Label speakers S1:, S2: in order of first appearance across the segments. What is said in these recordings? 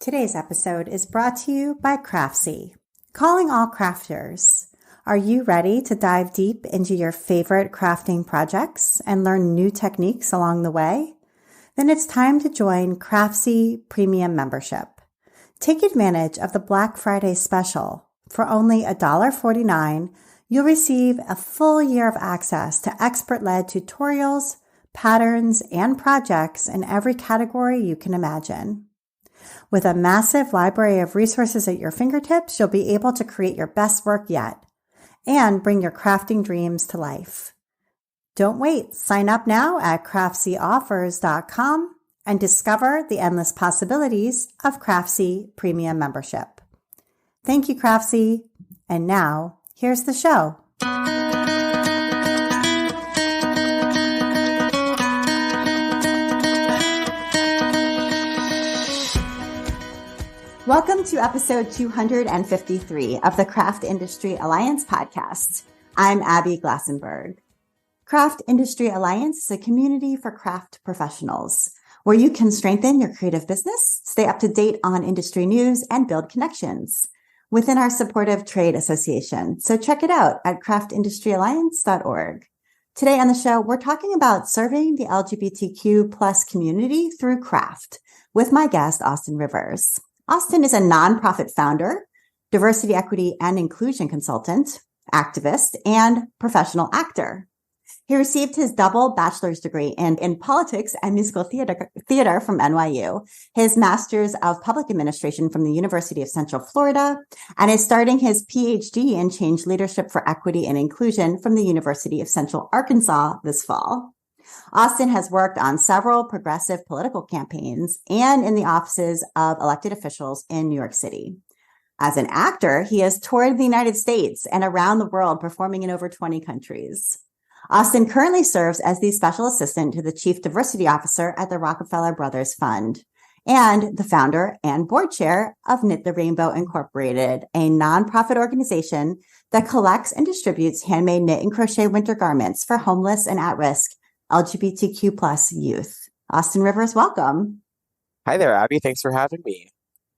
S1: Today's episode is brought to you by Craftsy. Calling all crafters. Are you ready to dive deep into your favorite crafting projects and learn new techniques along the way? Then it's time to join Craftsy Premium Membership. Take advantage of the Black Friday special. For only $1.49, you'll receive a full year of access to expert-led tutorials, patterns, and projects in every category you can imagine. With a massive library of resources at your fingertips, you'll be able to create your best work yet and bring your crafting dreams to life. Don't wait. Sign up now at CraftsyOffers.com and discover the endless possibilities of Craftsy Premium Membership. Thank you, Craftsy. And now, here's the show. Welcome to episode 253 of the Craft Industry Alliance podcast. I'm Abby Glassenberg. Craft Industry Alliance is a community for craft professionals where you can strengthen your creative business, stay up to date on industry news, and build connections within our supportive trade association. So check it out at craftindustyalliance.org. Today on the show, we're talking about serving the LGBTQ plus community through craft with my guest, Austin Rivers. Austin is a nonprofit founder, diversity, equity, and inclusion consultant, activist, and professional actor. He received his double bachelor's degree in politics and musical theater from NYU, his master's of public administration from the University of Central Florida, and is starting his PhD in change leadership for equity and inclusion from the University of Central Arkansas this fall. Austin has worked on several progressive political campaigns and in the offices of elected officials in New York City. As an actor, he has toured the United States and around the world, performing in over 20 countries. Austin currently serves as the special assistant to the chief diversity officer at the Rockefeller Brothers Fund and the founder and board chair of Knit the Rainbow Incorporated, a nonprofit organization that collects and distributes handmade knit and crochet winter garments for homeless and at-risk LGBTQ plus youth. Austin Rivers, welcome.
S2: Hi there, Abby. Thanks for having me.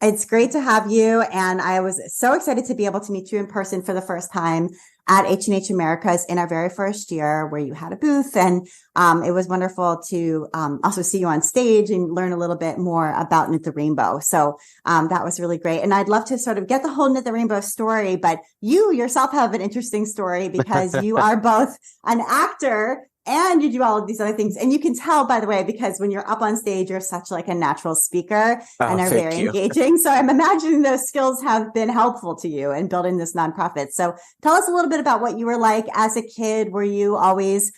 S1: It's great to have you. And I was so excited to be able to meet you in person for the first time at H&H Americas in our very first year where you had a booth. And it was wonderful to also see you on stage and learn a little bit more about Knit the Rainbow. So that was really great. And I'd love to sort of get the whole Knit the Rainbow story, but you yourself have an interesting story because you are both an actor and you do all of these other things. And you can tell, by the way, because when you're up on stage, you're such like a natural speaker and are very engaging. So I'm imagining those skills have been helpful to you in building this nonprofit. So tell us a little bit about what you were like as a kid. Were you always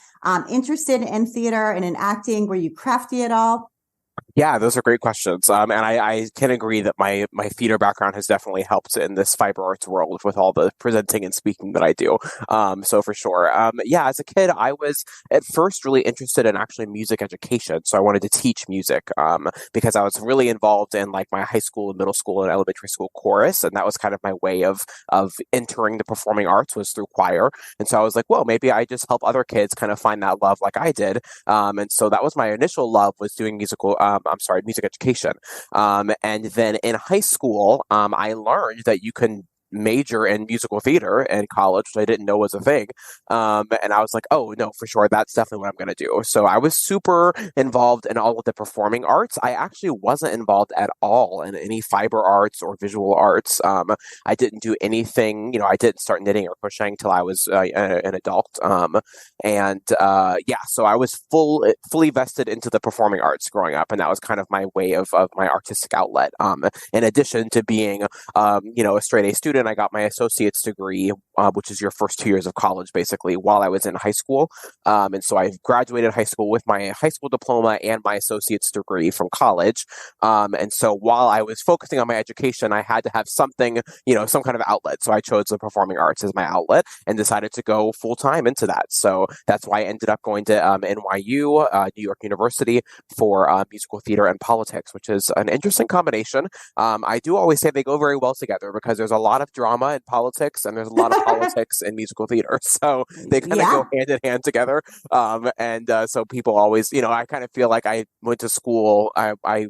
S1: interested in theater and in acting? Were you crafty at all?
S2: Yeah, those are great questions. And I can agree that my theater background has definitely helped in this fiber arts world with all the presenting and speaking that I do. So for sure. Yeah, as a kid, I was at first really interested in actually music education. So I wanted to teach music because I was really involved in like my high school and middle school and elementary school chorus. And that was kind of my way of entering the performing arts was through choir. And so I was like, well, maybe I just help other kids kind of find that love like I did. And so that was my initial love, was doing music education. And then in high school, I learned that you can major in musical theater in college, which I didn't know was a thing. And I was like, oh, no, for sure. That's definitely what I'm going to do. So I was super involved in all of the performing arts. I actually wasn't involved at all in any fiber arts or visual arts. I didn't do anything, I didn't start knitting or crocheting until I was an adult. So I was fully vested into the performing arts growing up. And that was kind of my way of my artistic outlet. In addition to being, a straight A student, I got my associate's degree, which is your first 2 years of college, basically, while I was in high school. And so I graduated high school with my high school diploma and my associate's degree from college. And so while I was focusing on my education, I had to have something, some kind of outlet. So I chose the performing arts as my outlet and decided to go full time into that. So that's why I ended up going to NYU, New York University, for musical theater and politics, which is an interesting combination. I do always say they go very well together because there's a lot of drama in politics and there's a lot of politics in musical theater. So they kind of go hand in hand together. So people always, I kind of feel like I went to school. I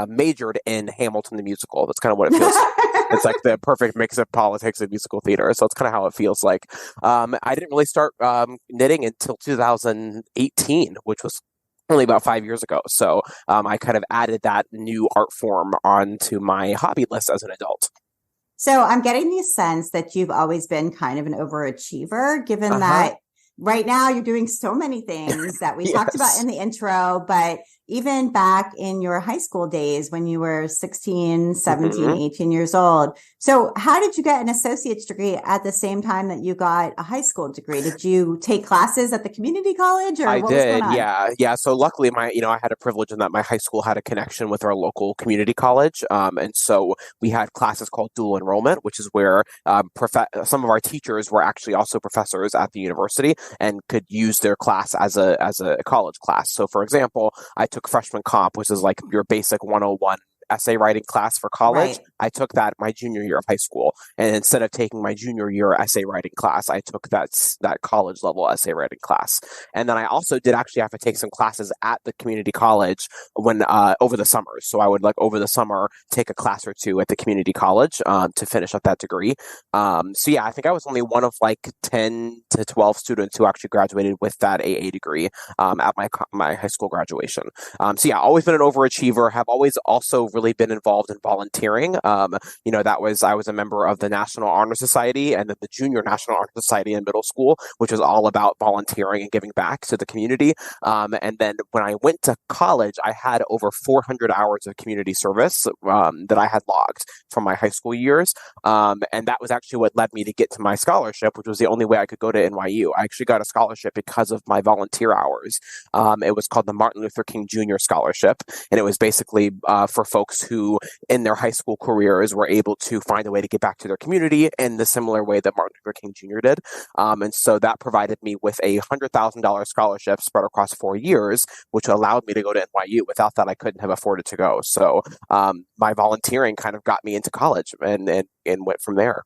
S2: majored in Hamilton the musical. That's kind of what it feels like. It's like the perfect mix of politics and musical theater. So it's kind of how it feels like. I didn't really start knitting until 2018, which was only about 5 years ago. So I kind of added that new art form onto my hobby list as an adult.
S1: So I'm getting the sense that you've always been kind of an overachiever, given that right now you're doing so many things that we talked about in the intro, but even back in your high school days when you were 16, 17, 18 years old. So how did you get an associate's degree at the same time that you got a high school degree? Did you take classes at the community college or what was going on?
S2: Yeah. So luckily I had a privilege in that my high school had a connection with our local community college. And so we had classes called dual enrollment, which is where some of our teachers were actually also professors at the university and could use their class as a college class. So for example, I took freshman comp, which is like your basic 101 essay writing class for college. I took that my junior year of high school. And instead of taking my junior year essay writing class, I took that college level essay writing class. And then I also did actually have to take some classes at the community college when over the summers. So I would over the summer take a class or two at the community college to finish up that degree. So yeah, I think I was only one of 10 to 12 students who actually graduated with that AA degree at my high school graduation. So yeah, always been an overachiever, have always also really been involved in volunteering. I was a member of the National Honor Society and then the Junior National Honor Society in middle school, which was all about volunteering and giving back to the community. And then when I went to college, I had over 400 hours of community service that I had logged from my high school years. And that was actually what led me to get to my scholarship, which was the only way I could go to NYU. I actually got a scholarship because of my volunteer hours. It was called the Martin Luther King Jr. Scholarship, and it was basically for folks who in their high school careers were able to find a way to get back to their community in the similar way that Martin Luther King Jr. did. And so that provided me with a $100,000 scholarship spread across 4 years, which allowed me to go to NYU. Without that, I couldn't have afforded to go. So my volunteering kind of got me into college and went from there.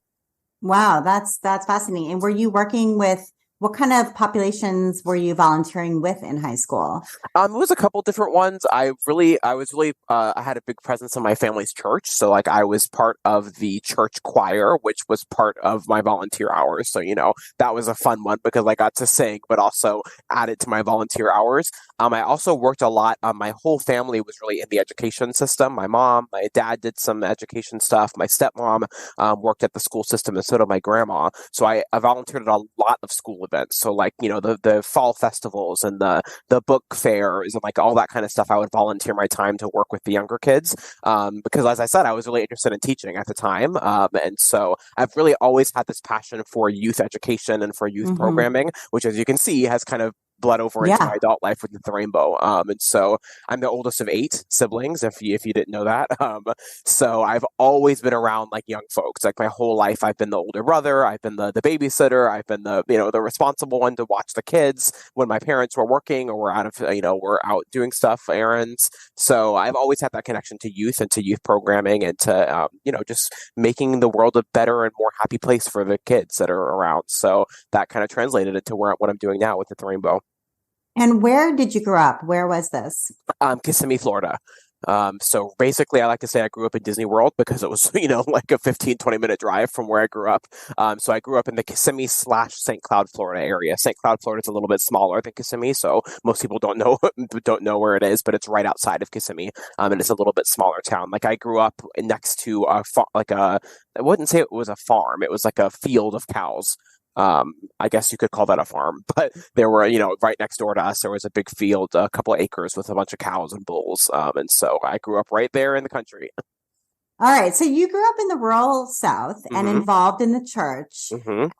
S1: Wow, that's fascinating. And were you working with what kind of populations were you volunteering with in high school?
S2: It was a couple different ones. I had a big presence in my family's church. So I was part of the church choir, which was part of my volunteer hours. So, that was a fun one because I got to sing, but also added to my volunteer hours. I also worked a lot. My whole family was really in the education system. My mom, my dad did some education stuff. My stepmom worked at the school system, and so did my grandma. So I volunteered at a lot of school events. So the fall festivals and the book fairs and all that kind of stuff. I would volunteer my time to work with the younger kids because, as I said, I was really interested in teaching at the time. And so I've really always had this passion for youth education and for youth programming, which, as you can see, has kind of bled over into my adult life with the rainbow. And so I'm the oldest of 8 siblings, if you didn't know that. So I've always been around young folks. My whole life, I've been the older brother. I've been the babysitter. I've been the responsible one to watch the kids when my parents were working or were out doing stuff, errands. So I've always had that connection to youth and to youth programming and to, just making the world a better and more happy place for the kids that are around. So that kind of translated into what I'm doing now with the rainbow.
S1: And where did you grow up? Where was this?
S2: Kissimmee, Florida. So basically, I like to say I grew up in Disney World because it was, a 15-20 minute drive from where I grew up. So I grew up in the Kissimmee/St. Cloud, Florida area. St. Cloud, Florida is a little bit smaller than Kissimmee, so most people don't know where it is, but it's right outside of Kissimmee. And it's a little bit smaller town. I grew up next to I wouldn't say it was a farm. It was a field of cows. I guess you could call that a farm, but there were, right next door to us, there was a big field, a couple of acres with a bunch of cows and bulls. And so I grew up right there in the country.
S1: All right. So you grew up in the rural South and involved in the church.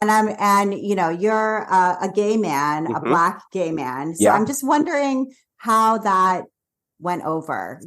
S1: And you're a gay man, a Black gay man. So I'm just wondering how that went over.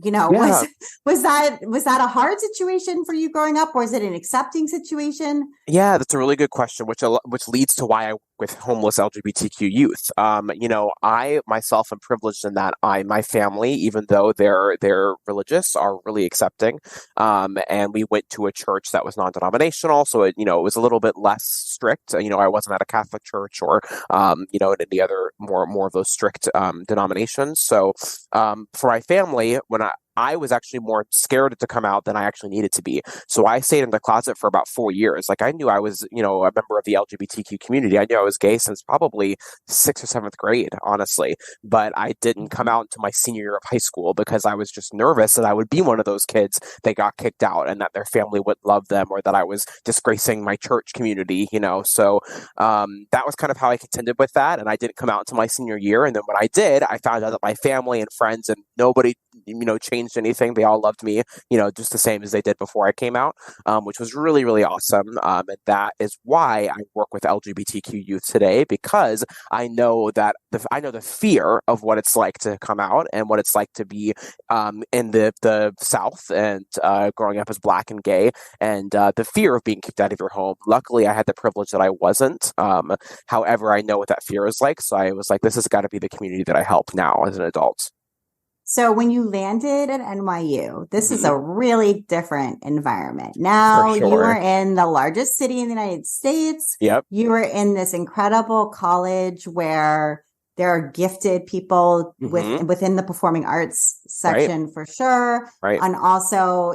S1: Was that a hard situation for you growing up, or is it an accepting situation?
S2: Yeah, that's a really good question, which leads to why I work with homeless LGBTQ youth. I myself am privileged in that my family, even though they're religious, are really accepting. And we went to a church that was non-denominational, so it was a little bit less strict. I wasn't at a Catholic church or in any other more of those strict denominations. So for my family, when I was actually more scared to come out than I actually needed to be. So I stayed in the closet for about 4 years. Like I knew I was, a member of the LGBTQ community. I knew I was gay since probably sixth or seventh grade, honestly. But I didn't come
S1: Mhm.
S2: out until my senior year of high school because I was just nervous that I would be one of those kids that got kicked out and that their family wouldn't love them or that I was disgracing my church community. So that was kind of how I contended with that. And I didn't come out until my senior year. And then when I did, I found out that my family and friends and nobody changed anything. They all loved me, just the same as they did before I came out, which was really, really awesome. And that is why I work with LGBTQ youth today, because I know that I know the fear of what it's like to come out and what it's like to be in the South and growing up as Black and gay, and the fear of being kicked out of your home. Luckily, I had the privilege that I wasn't. However, I know what that fear is like. So I was like, this has got to be the community that I help now as an adult.
S1: So when you landed at NYU, this is
S2: Mhm.
S1: a really different environment.
S2: For
S1: Now you are
S2: sure.
S1: in the largest city in the United States.
S2: Yep.
S1: You are in this incredible college where there are gifted people
S2: Hmm.
S1: within the performing arts
S2: Right.
S1: section for sure,
S2: Right.
S1: and also,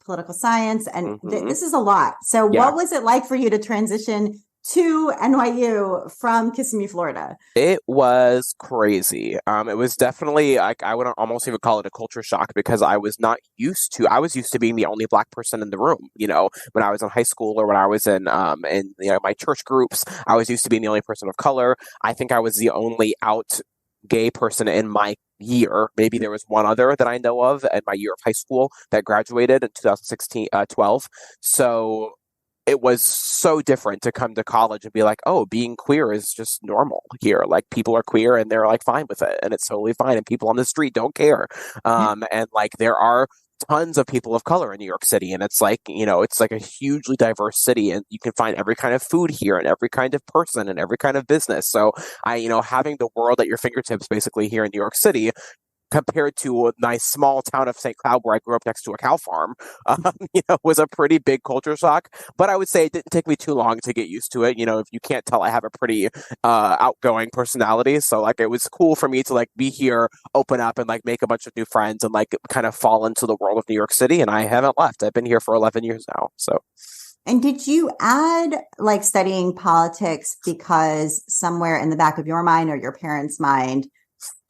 S1: political science. And
S2: Hmm.
S1: this is a lot. So
S2: Yeah.
S1: what was it like for you to transition to NYU from Kissimmee, Florida?
S2: It was crazy. It was definitely like I would almost even call it a culture shock because I was not used to. I was used to being the only Black person in the room. When I was in high school or when I was in my church groups, I was used to being the only person of color. I think I was the only out gay person in my year. Maybe there was one other that I know of in my year of high school that graduated in 2016, 12. So it was so different to come to college and be like, oh, being queer is just normal here. Like people are queer and they're like fine with it and it's totally fine. And people on the street don't care. And like there are tons of people of color in New York City. And it's like a hugely diverse city and you can find every kind of food here and every kind of person and every kind of business. So having the world at your fingertips basically here in New York City compared to a nice small town of St. Cloud where I grew up next to a cow farm, was a pretty big culture shock. But I would say it didn't take me too long to get used to it. If you can't tell, I have a pretty outgoing personality. So like it was cool for me to like be here, open up and like make a bunch of new friends and like kind of fall into the world of New York City. And I haven't left. I've been here for 11 years now. So
S1: And did you add like studying politics because somewhere in the back of your mind or your parents' mind,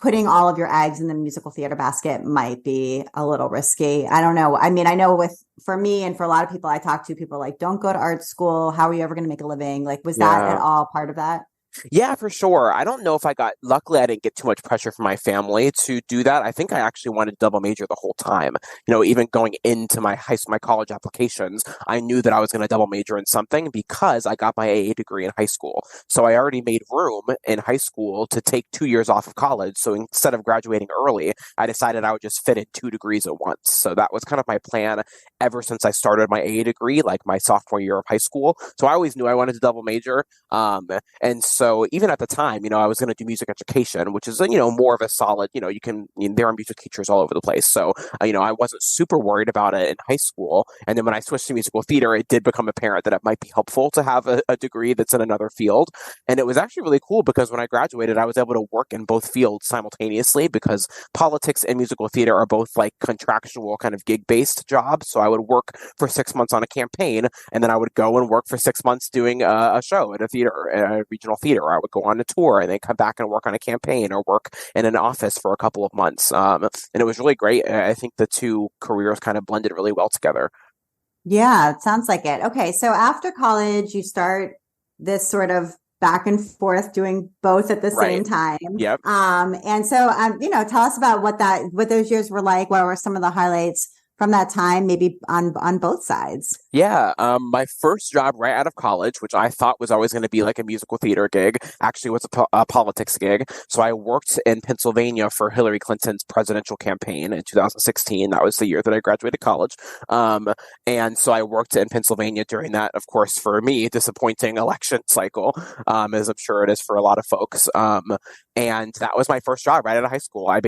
S1: putting all of your eggs in the musical theater basket might be a little risky? I don't know. I mean, I know for me and for a lot of people I talk to, people are like, don't go to art school. How are you ever going to make a living? Like, was that at
S2: yeah.
S1: all part of that?
S2: Yeah, for sure. I don't know if luckily, I didn't get too much pressure from my family to do that. I think I actually wanted to double major the whole time. Even going into my college applications, I knew that I was going to double major in something because I got my AA degree in high school. So I already made room in high school to take 2 years off of college. So instead of graduating early, I decided I would just fit in 2 degrees at once. So that was kind of my plan ever since I started my AA degree, like my sophomore year of high school. So I always knew I wanted to double major. And so even at the time, I was going to do music education, which is, more of a solid, there are music teachers all over the place. So, I wasn't super worried about it in high school. And then when I switched to musical theater, it did become apparent that it might be helpful to have a degree that's in another field. And it was actually really cool because when I graduated, I was able to work in both fields simultaneously because politics and musical theater are both like contractual kind of gig-based jobs. So I would work for 6 months on a campaign and then I would go and work for 6 months doing a show at a theater, a regional theater. I would go on a tour and then come back and work on a campaign or work in an office for a couple of months. And it was really great. I think the two careers kind of blended really well together.
S1: Yeah, it sounds like it. Okay. So after college, you start this sort of back and forth doing both at the same
S2: Right.
S1: time.
S2: Yep.
S1: And so, tell us about what those years were like. What were some of the highlights from that time, maybe on both sides?
S2: Yeah, my first job right out of college, which I thought was always going to be like a musical theater gig, actually was a politics gig. So I worked in Pennsylvania for Hillary Clinton's presidential campaign in 2016. That was the year that I graduated college. Um, and so I worked in Pennsylvania during that, of course, for me, disappointing election cycle, as I'm sure it is for a lot of folks. And that was my first job right out of high school. I'm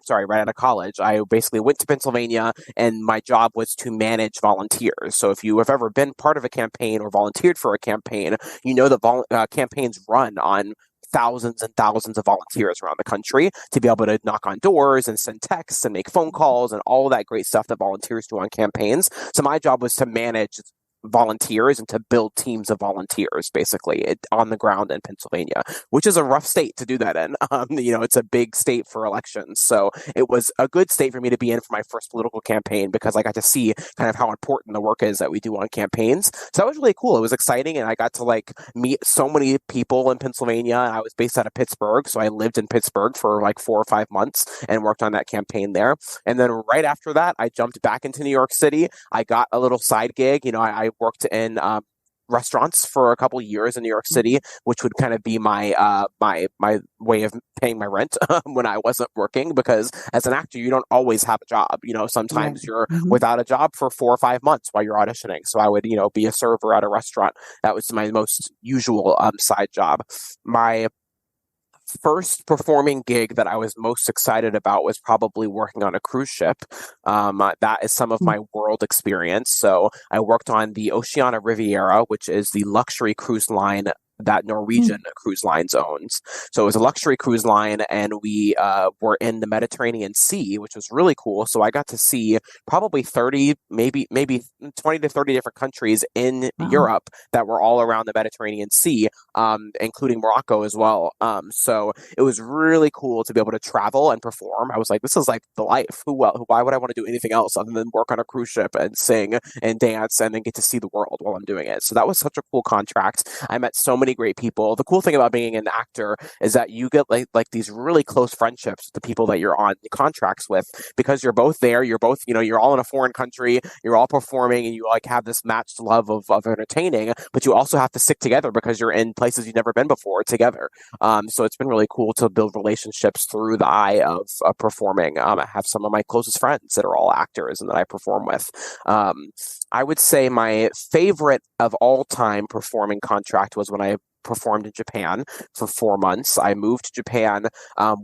S2: sorry, right out of college. I basically went to Pennsylvania and my job was to manage volunteers. So if you have ever been part of a campaign or volunteered for a campaign, you know that campaigns run on thousands and thousands of volunteers around the country to be able to knock on doors and send texts and make phone calls and all of that great stuff that volunteers do on campaigns. So my job was to manage volunteers and to build teams of volunteers basically on the ground in Pennsylvania, which is a rough state to do that in. It's a big state for elections. So it was a good state for me to be in for my first political campaign because I got to see kind of how important the work is that we do on campaigns. So that was really cool. It was exciting. And I got to like meet so many people in Pennsylvania. I was based out of Pittsburgh. So I lived in Pittsburgh for like 4 or 5 months and worked on that campaign there. And then right after that, I jumped back into New York City. I got a little side gig. I worked in restaurants for a couple of years in New York City, which would kind of be my my way of paying my rent when I wasn't working, because as an actor, you don't always have a job. Sometimes you're without a job for 4 or 5 months while you're auditioning. So I would, be a server at a restaurant. That was my most usual side job. My first performing gig that I was most excited about was probably working on a cruise ship. That is some of my world experience. So I worked on the Oceania Riviera, which is the luxury cruise line that Norwegian Cruise Lines owns. So it was a luxury cruise line, and we were in the Mediterranean Sea, which was really cool. So I got to see probably 30, maybe 20 to 30 different countries in Europe that were all around the Mediterranean Sea, including Morocco as well. So it was really cool to be able to travel and perform. I was like, this is like the life. Why would I want to do anything else other than work on a cruise ship and sing and dance and then get to see the world while I'm doing it? So that was such a cool contract. I met so many great people. The cool thing about being an actor is that you get like these really close friendships with the people that you're on contracts with, because you're both there. You're both, you're all in a foreign country. You're all performing, and you like have this matched love of entertaining. But you also have to stick together because you're in places you've never been before together. So it's been really cool to build relationships through the eye of performing. I have some of my closest friends that are all actors and that I perform with. I would say my favorite of all time performing contract was when I performed in Japan for 4 months. I moved to Japan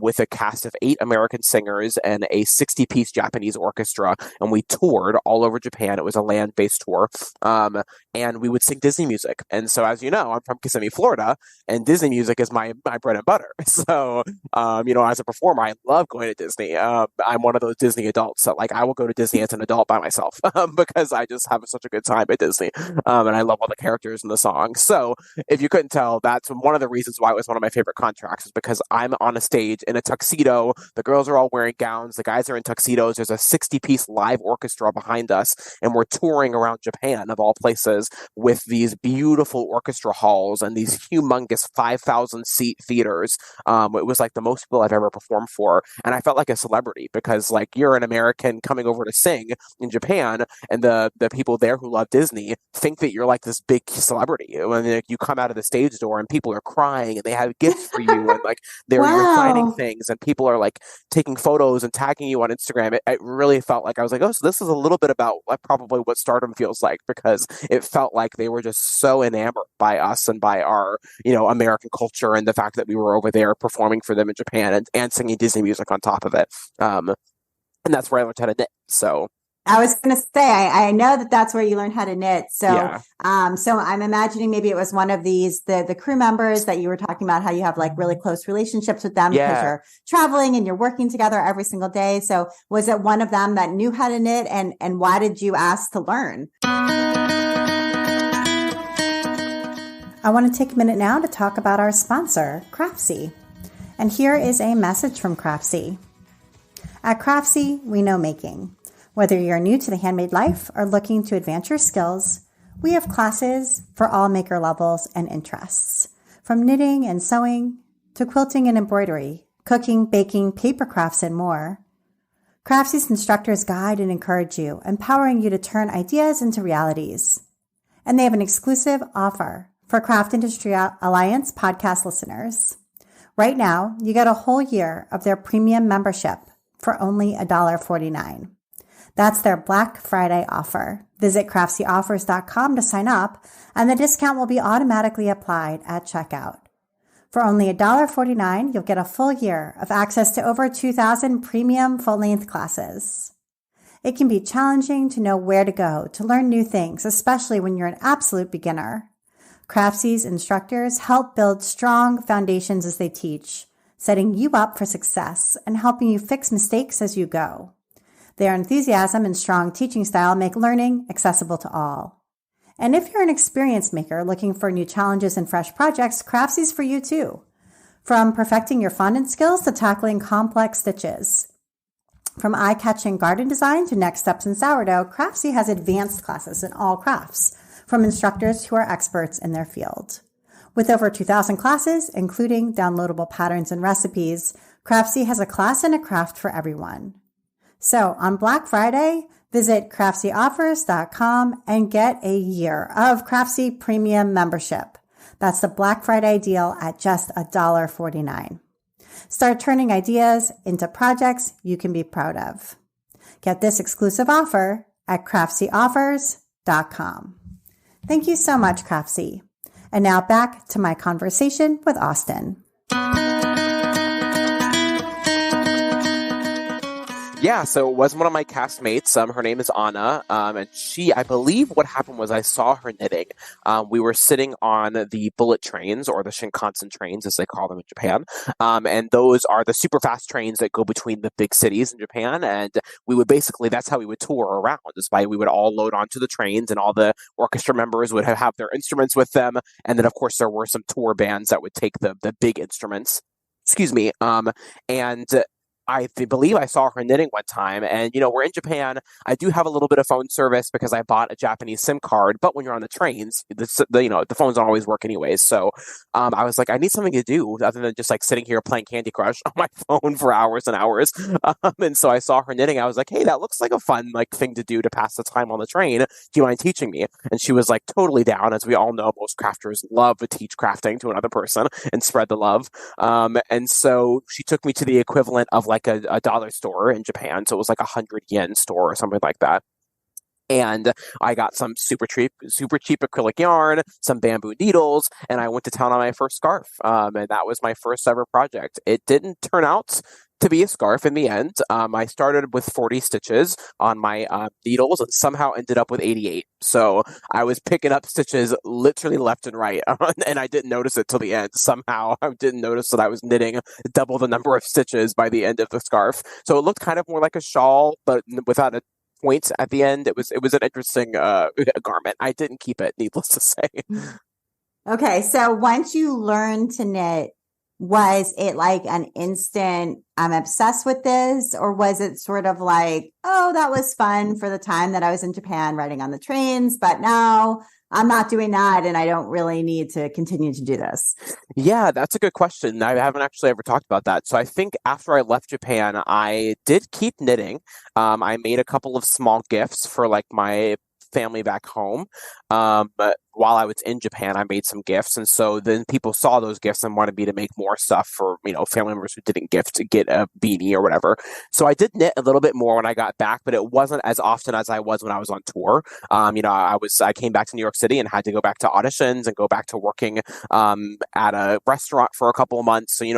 S2: with a cast of 8 American singers and a 60-piece Japanese orchestra, and we toured all over Japan. It was a land-based tour, and we would sing Disney music. And so, as you know, I'm from Kissimmee, Florida, and Disney music is my bread and butter. So, as a performer, I love going to Disney. I'm one of those Disney adults that, I will go to Disney as an adult by myself because I just have such a good time at Disney, and I love all the characters and the songs. So, if you couldn't tell, that's one of the reasons why it was one of my favorite contracts, is because I'm on a stage in a tuxedo. The girls are all wearing gowns. The guys are in tuxedos. There's a 60-piece live orchestra behind us, and we're touring around Japan, of all places, with these beautiful orchestra halls and these humongous 5,000-seat theaters. It was like the most people I've ever performed for, and I felt like a celebrity because, you're an American coming over to sing in Japan, and the people there who love Disney think that you're like this big celebrity. When you come out of the stage door and people are crying and they have gifts for you, and you're signing things, and people are taking photos and tagging you on Instagram. It really felt like I was like, oh, so this is a little bit about probably what stardom feels like, because it felt like they were just so enamored by us and by our American culture, and the fact that we were over there performing for them in Japan and singing Disney music on top of it. And that's where I learned how to knit. So
S1: I was going to say, I know that that's where you learned how to knit. So, yeah. So I'm imagining maybe it was one of these, the crew members that you were talking about, how you have really close relationships with them because you're traveling and you're working together every single day. So was it one of them that knew how to knit, and why did you ask to learn? I want to take a minute now to talk about our sponsor, Craftsy. And here is a message from Craftsy. At Craftsy, we know making. Whether you're new to the handmade life or looking to advance your skills, we have classes for all maker levels and interests. From knitting and sewing to quilting and embroidery, cooking, baking, paper crafts, and more. Craftsy's instructors guide and encourage you, empowering you to turn ideas into realities. And they have an exclusive offer for Craft Industry Alliance podcast listeners. Right now, you get a whole year of their premium membership for only $1.49. That's their Black Friday offer. Visit CraftsyOffers.com to sign up, and the discount will be automatically applied at checkout. For only $1.49, you'll get a full year of access to over 2,000 premium full-length classes. It can be challenging to know where to go to learn new things, especially when you're an absolute beginner. Craftsy's instructors help build strong foundations as they teach, setting you up for success and helping you fix mistakes as you go. Their enthusiasm and strong teaching style make learning accessible to all. And if you're an experienced maker looking for new challenges and fresh projects, Craftsy's for you too. From perfecting your fondant skills to tackling complex stitches. From eye-catching garden design to next steps in sourdough, Craftsy has advanced classes in all crafts from instructors who are experts in their field. With over 2,000 classes, including downloadable patterns and recipes, Craftsy has a class and a craft for everyone. So on Black Friday, visit craftsyOffers.com and get a year of Craftsy Premium membership. That's the Black Friday deal at just $1.49. Start turning ideas into projects you can be proud of. Get this exclusive offer at craftsyOffers.com. Thank you so much, Craftsy. And now back to my conversation with Austin.
S2: Yeah, so it was one of my castmates. Her name is Anna, and I believe what happened was I saw her knitting. We were sitting on the bullet trains, or the Shinkansen trains, as they call them in Japan, and those are the super fast trains that go between the big cities in Japan, and that's how we would tour around. We would all load onto the trains, and all the orchestra members would have their instruments with them, and then, of course, there were some tour bands that would take the big instruments. Excuse me, and I believe I saw her knitting one time, and we're in Japan. I do have a little bit of phone service because I bought a Japanese SIM card, but when you're on the trains, the phones don't always work anyways. So I was like, I need something to do other than just like sitting here playing Candy Crush on my phone for hours and hours. And so I saw her knitting. I was like, hey, that looks like a fun thing to do to pass the time on the train. Do you mind teaching me? And she was like totally down. As we all know, most crafters love to teach crafting to another person and spread the love. And so she took me to the equivalent of like a dollar store in Japan. So it was like 100 yen store or something like that. And I got some super cheap acrylic yarn, some bamboo needles, and I went to town on my first scarf. And that was my first ever project. It didn't turn out to be a scarf in the end. I started with 40 stitches on my needles and somehow ended up with 88. So I was picking up stitches literally left and right, and I didn't notice it till the end. Somehow I didn't notice that I was knitting double the number of stitches by the end of the scarf. So it looked kind of more like a shawl, but without a point at the end. It was an interesting garment. I didn't keep it, needless to say.
S1: Okay, so once you learned to knit, was it like an instant, I'm obsessed with this? Or was it sort of like, oh, that was fun for the time that I was in Japan riding on the trains, but now I'm not doing that and I don't really need to continue to do this?
S2: Yeah, that's a good question. I haven't actually ever talked about that. So I think after I left Japan, I did keep knitting. I made a couple of small gifts for like my family back home. But while I was in Japan, I made some gifts. And so then people saw those gifts and wanted me to make more stuff for, family members who didn't gift to get a beanie or whatever. So I did knit a little bit more when I got back, but it wasn't as often as I was when I was on tour. I came back to New York City and had to go back to auditions and go back to working at a restaurant for a couple of months. So, it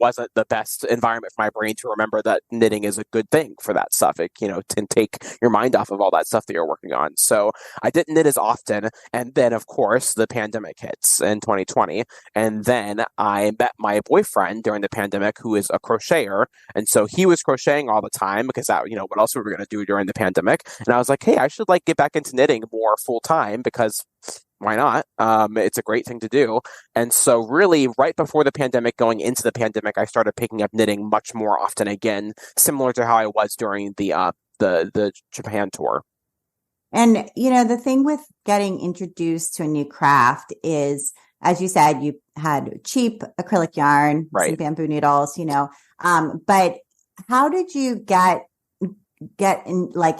S2: wasn't the best environment for my brain to remember that knitting is a good thing for that stuff. It, can take your mind off of all that stuff that you're working on. So I didn't knit as often. And then, of course, the pandemic hits in 2020. And then I met my boyfriend during the pandemic, who is a crocheter. And so he was crocheting all the time because that, what else were we going to do during the pandemic? And I was like, hey, I should get back into knitting more full time because why not? It's a great thing to do. And so really right before the pandemic, going into the pandemic, I started picking up knitting much more often again, similar to how I was during the Japan tour.
S1: And, the thing with getting introduced to a new craft is, as you said, you had cheap acrylic yarn,
S2: right,
S1: some bamboo needles, but how did you get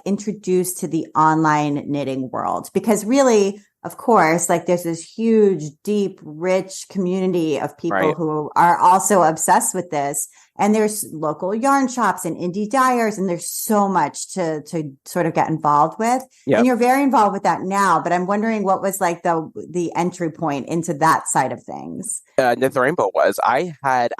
S1: introduced to the online knitting world? Because really, of course, there's this huge, deep, rich community of people
S2: right,
S1: who are also obsessed with this. and there's local yarn shops and indie dyers, and there's so much to sort of get involved with.
S2: Yep.
S1: And you're very involved with that now, but I'm wondering what was like the entry point into that side of things.
S2: Knit the Rainbow was. I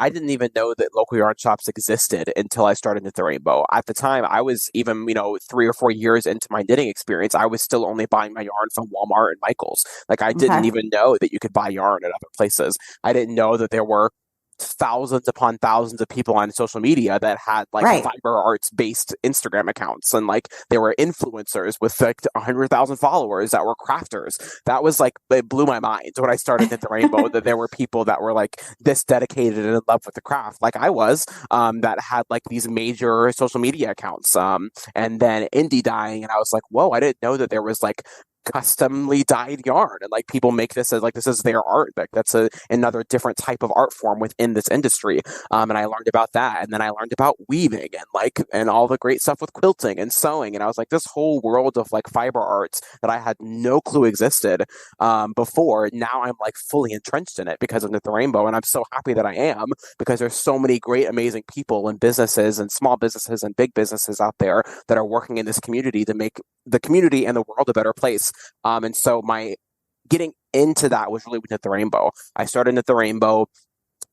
S2: didn't even know that local yarn shops existed until I started Knit the Rainbow. At the time, I was even, 3 or 4 years into my knitting experience. I was still only buying my yarn from Walmart and Michaels. Like, I didn't even know that you could buy yarn at other places. I didn't know that there were thousands upon thousands of people on social media that had like fiber arts based Instagram accounts, and like there were influencers with like 100,000 followers that were crafters. That was like, it blew my mind when I started Knit the Rainbow that there were people that were like this dedicated and in love with the craft, like I was, that had like these major social media accounts, and then indie dyeing, and I was like, whoa, I didn't know that there was like customly dyed yarn, and like people make this as like this is their art. Like that's another different type of art form within this industry. And I learned about that, and then I learned about weaving and all the great stuff with quilting and sewing, and I was like, this whole world of like fiber arts that I had no clue existed before. Now I'm like fully entrenched in it because of Knit the Rainbow, and I'm so happy that I am, because there's so many great, amazing people and businesses and small businesses and big businesses out there that are working in this community to make the community and the world a better place. And so my getting into that was really with Knit the Rainbow. I started Knit the Rainbow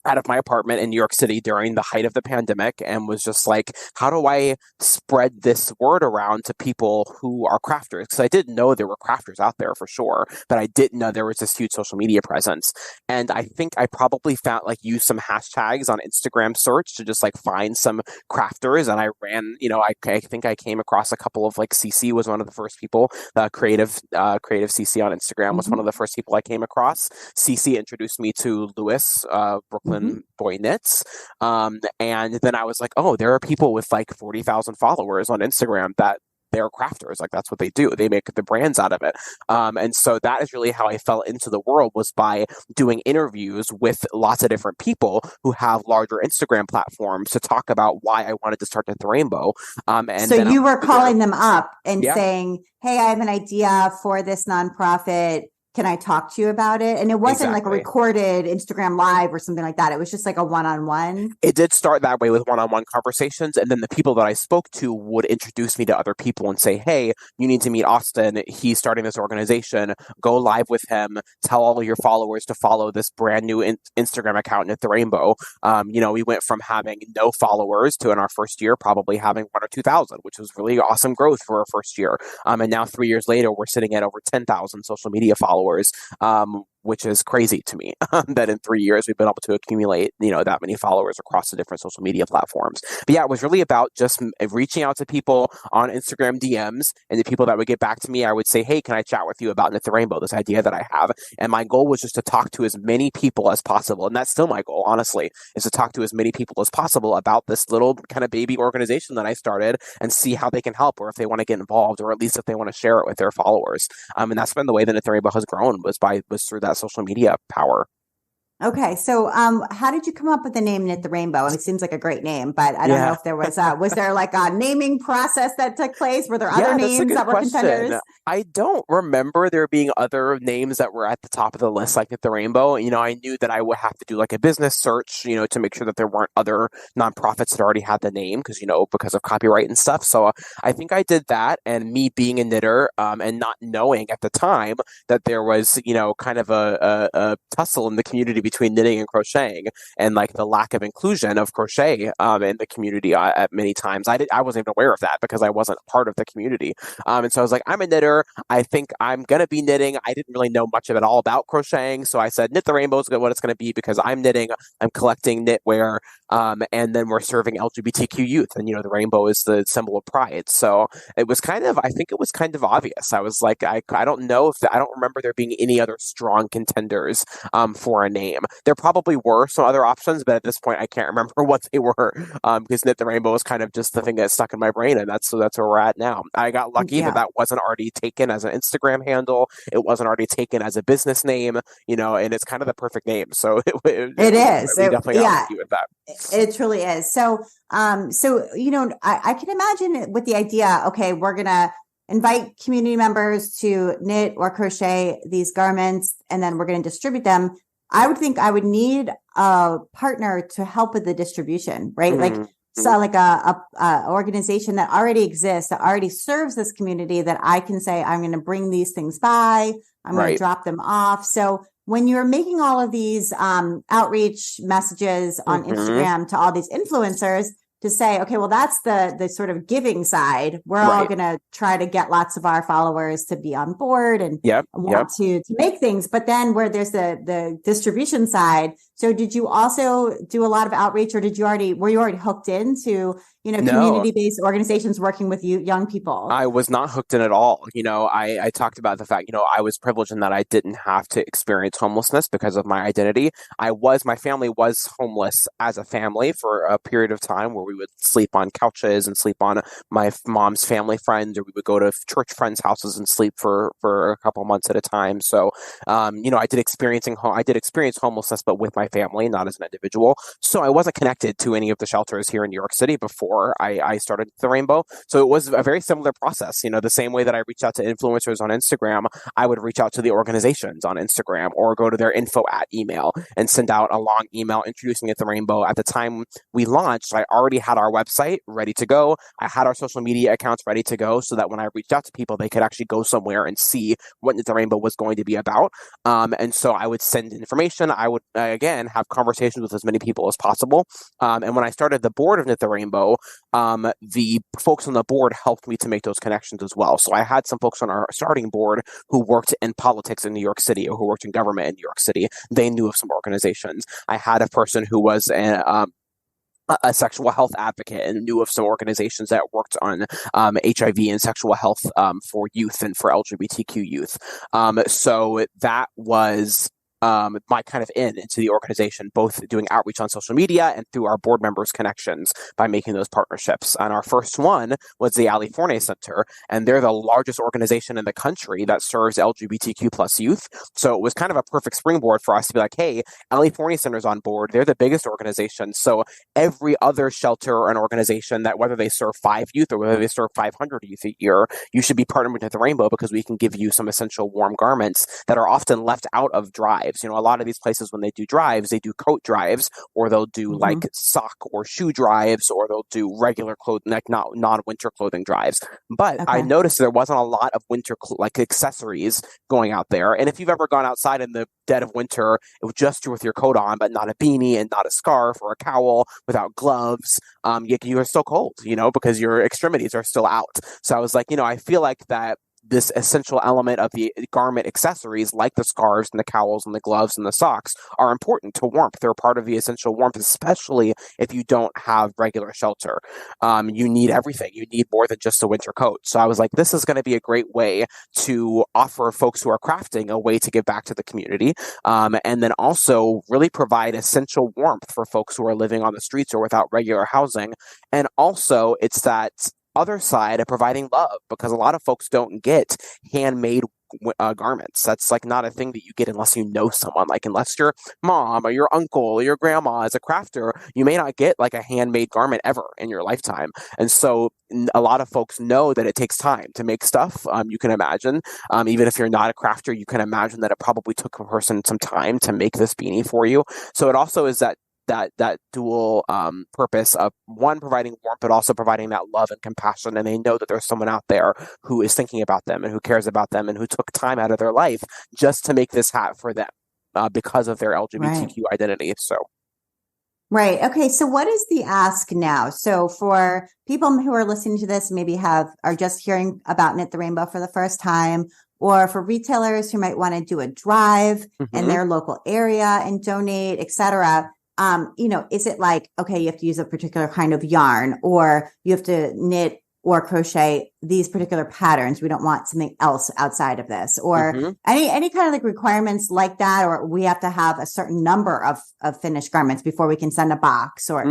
S2: out of my apartment in New York City during the height of the pandemic, and was just like, how do I spread this word around to people who are crafters? Because I didn't know there were crafters out there for sure, but I didn't know there was this huge social media presence. And I think I probably found used some hashtags on Instagram search to just like find some crafters. And I ran, I think I came across a couple of like CC was one of the first people, creative CC on Instagram was one of the first people I came across. CC introduced me to Lewis, Brooklyn Boy Knits. And then I was like, oh, there are people with like 40,000 followers on Instagram that they're crafters. Like that's what they do. They make the brands out of it. And so that is really how I fell into the world, was by doing interviews with lots of different people who have larger Instagram platforms to talk about why I wanted to start Knit the Rainbow. And
S1: so you were calling them up and
S2: Yeah.
S1: saying, hey, I have an idea for this nonprofit. Can I talk to you about it? And it wasn't like a recorded Instagram live or something like that. It was just like a one-on-one.
S2: It did start that way with one-on-one conversations. And then the people that I spoke to would introduce me to other people and say, hey, you need to meet Austin. He's starting this organization. Go live with him. Tell all of your followers to follow this brand new Instagram account, Knit the Rainbow. We went from having no followers to in our first year probably having 1,000 or 2,000, which was really awesome growth for our first year. And now 3 years later, we're sitting at over 10,000 social media followers. Which is crazy to me that in 3 years we've been able to accumulate, that many followers across the different social media platforms. But yeah, it was really about just reaching out to people on Instagram DMs, and the people that would get back to me, I would say, hey, can I chat with you about Knit the Rainbow, this idea that I have? And my goal was just to talk to as many people as possible. And that's still my goal, honestly, is to talk to as many people as possible about this little kind of baby organization that I started, and see how they can help, or if they want to get involved, or at least if they want to share it with their followers. And that's been the way that Knit the Rainbow has grown, was through that social media power.
S1: Okay. So, how did you come up with the name Knit the Rainbow? I mean, it seems like a great name, but I don't know if there was there like a naming process that took place? Were there other names that were contenders?
S2: I don't remember there being other names that were at the top of the list, like Knit the Rainbow. I knew that I would have to do like a business search, to make sure that there weren't other nonprofits that already had the name, because of copyright and stuff. So I think I did that, and me being a knitter, and not knowing at the time that there was, kind of a tussle in the community between knitting and crocheting, and like the lack of inclusion of crochet in the community at many times. I wasn't even aware of that because I wasn't part of the community. And so I was like, I'm a knitter. I think I'm going to be knitting. I didn't really know much of it all about crocheting. So I said, Knit the Rainbow is what it's going to be, because I'm knitting, I'm collecting knitwear, and then we're serving LGBTQ youth. And, the rainbow is the symbol of pride. So I think it was kind of obvious. I was like, I don't know I don't remember there being any other strong contenders for a name. There probably were some other options, but at this point I can't remember what they were, because Knit the Rainbow was kind of just the thing that stuck in my brain, and that's where we're at now. I got lucky that wasn't already taken as an Instagram handle. It wasn't already taken as a business name, and it's kind of the perfect name. So it is. We definitely got lucky with that.
S1: It truly is. So, I can imagine with the idea, okay, we're going to invite community members to knit or crochet these garments, and then we're going to distribute them. I would think I would need a partner to help with the distribution, right? Like, so like a organization that already exists, that already serves this community, that I can say, I'm going to bring these things by, I'm going to drop them off. So when you're making all of these outreach messages on Instagram to all these influencers, to say, okay, well, that's the sort of giving side. We're all going to try to get lots of our followers to be on board and want to make things. But then where there's the distribution side. So did you also do a lot of outreach, or were you already hooked into, community-based organizations working with young people?
S2: I was not hooked in at all. I talked about the fact, I was privileged in that I didn't have to experience homelessness because of my identity. My family was homeless as a family for a period of time where we would sleep on couches and sleep on my mom's family friends, or we would go to church friends' houses and sleep for a couple months at a time. So, I did experience homelessness, but with my family, not as an individual. So I wasn't connected to any of the shelters here in New York City before I started the Rainbow. So it was a very similar process. The same way that I reached out to influencers on Instagram, I would reach out to the organizations on Instagram or go to their info at email and send out a long email introducing it to Rainbow. At the time we launched, I already had our website ready to go. I had our social media accounts ready to go so that when I reached out to people, they could actually go somewhere and see what Knit the Rainbow was going to be about. And so I would send information. I would, again, have conversations with as many people as possible. And when I started the board of Knit the Rainbow, the folks on the board helped me to make those connections as well. So I had some folks on our starting board who worked in politics in New York City, or who worked in government in New York City. They knew of some organizations. I had a person who was a sexual health advocate and knew of some organizations that worked on HIV and sexual health for youth and for LGBTQ youth. So that was my kind of into the organization, both doing outreach on social media and through our board members' connections by making those partnerships. And our first one was the Ali Forney Center, and they're the largest organization in the country that serves LGBTQ plus youth. So it was kind of a perfect springboard for us to be like, hey, Ali Forney Center's on board. They're the biggest organization. So every other shelter or an organization that, whether they serve 5 youth or whether they serve 500 youth a year, you should be partnered with the Rainbow, because we can give you some essential warm garments that are often left out of drives. A lot of these places, when they do drives, they do coat drives, or they'll do like sock or shoe drives, or they'll do regular clothing, like not non-winter clothing drives. But I noticed there wasn't a lot of winter accessories going out there. And if you've ever gone outside in the dead of winter just with your coat on, but not a beanie and not a scarf or a cowl, without gloves, you are still cold, because your extremities are still out. So I was like, I feel like that this essential element of the garment accessories, like the scarves and the cowls and the gloves and the socks, are important to warmth. They're part of the essential warmth, especially if you don't have regular shelter. You need everything. You need more than just a winter coat. So I was like, this is going to be a great way to offer folks who are crafting a way to give back to the community, and then also really provide essential warmth for folks who are living on the streets or without regular housing. And also, it's that other side of providing love, because a lot of folks don't get handmade garments. That's like not a thing that you get unless you know someone. Like, unless your mom or your uncle or your grandma is a crafter, you may not get like a handmade garment ever in your lifetime. And so a lot of folks know that it takes time to make stuff. You can imagine, even if you're not a crafter, you can imagine that it probably took a person some time to make this beanie for you. So it also is that dual purpose of, one, providing warmth, but also providing that love and compassion. And they know that there's someone out there who is thinking about them and who cares about them and who took time out of their life just to make this hat for them because of their LGBTQ identity. So.
S1: Right. Okay. So what is the ask now? So for people who are listening to this, maybe are just hearing about Knit the Rainbow for the first time, or for retailers who might want to do a drive in their local area and donate, et cetera. Is it like, okay, you have to use a particular kind of yarn, or you have to knit or crochet these particular patterns? We don't want something else outside of this, or any kind of like requirements like that, or we have to have a certain number of finished garments before we can send a box, or,